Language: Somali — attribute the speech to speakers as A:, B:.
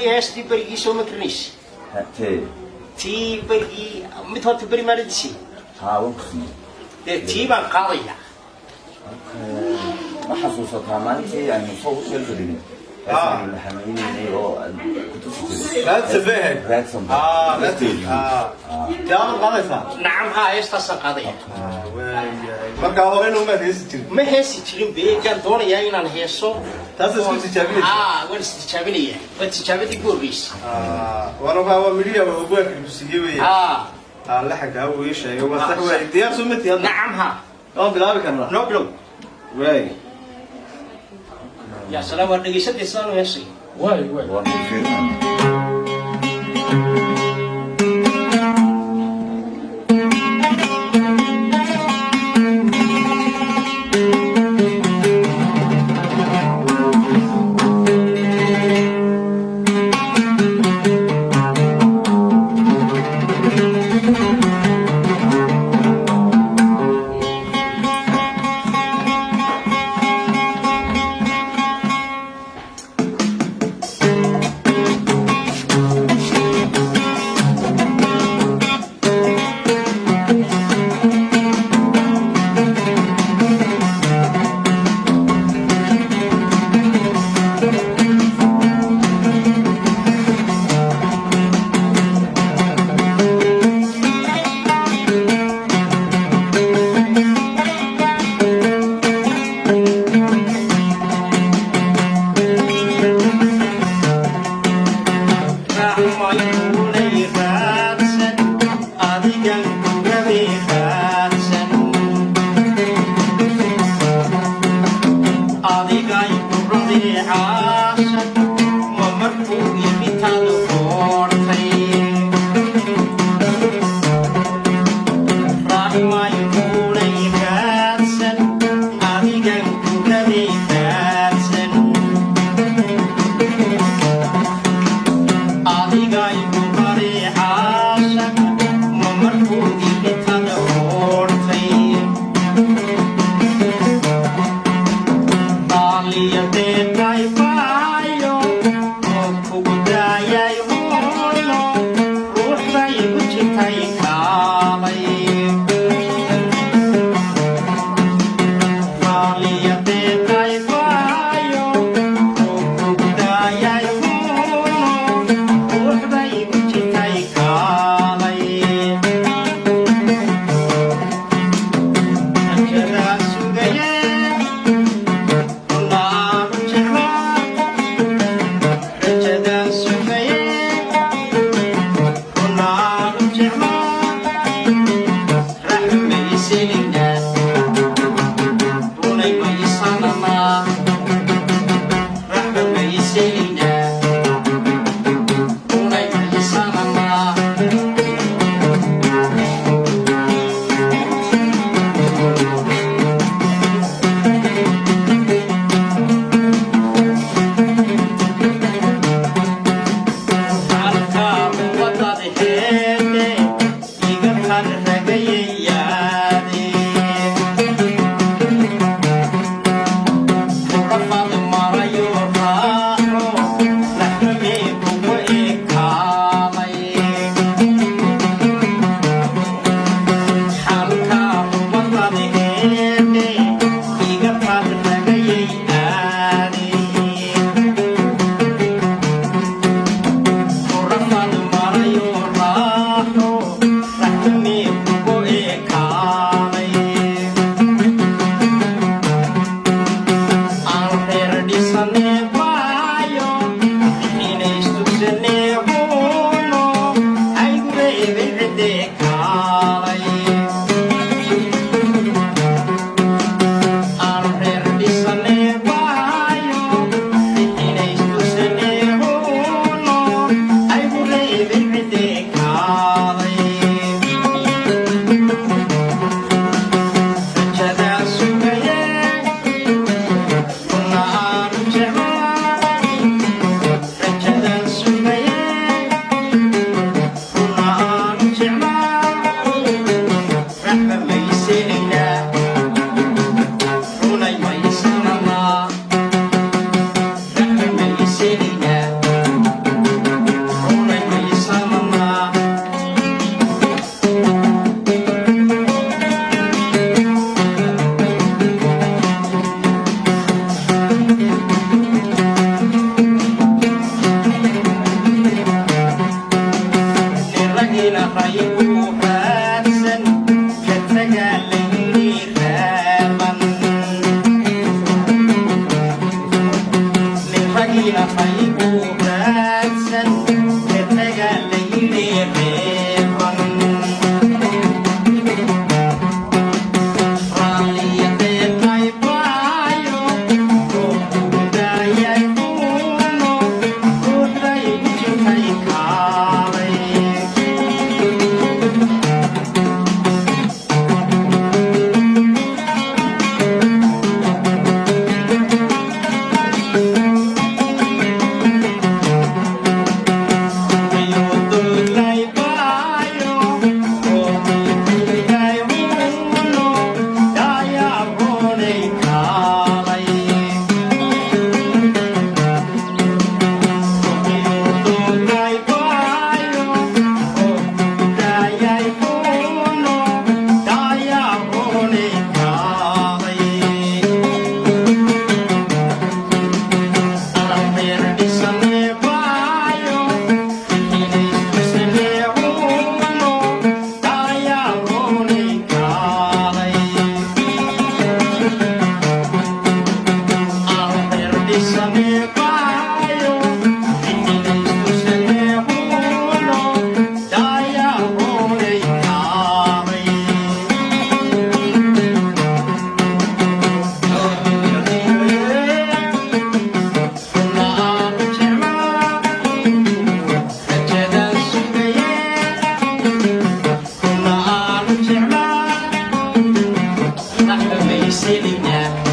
A: Esti pergi sama Krish. Ti pergi, mithot beri mana di sini? Ti bang kali ya.
B: ما حسوسها ما انت يعني صوت يلفدني الحميني
C: لا تفهم لا تفهم جامد قضيتها
A: نعم ها يستصن قضية
C: marka hore inuu ma heesi jirin
A: ما هسي ترين بيجان دون يا إن هسو
C: taas isku tijaabinaysa
A: ولا استجابني وتجابتي قريش
C: waana waa miliya oo buuq kusiiyay la xagaa uu yeeshay waa sax way diyaar soo mid yadna
A: نعم ها
C: oo bilaabi karna
A: no blow
C: way
A: يا سلام ورنجي شد يسانو هسي
C: way
A: Silly now.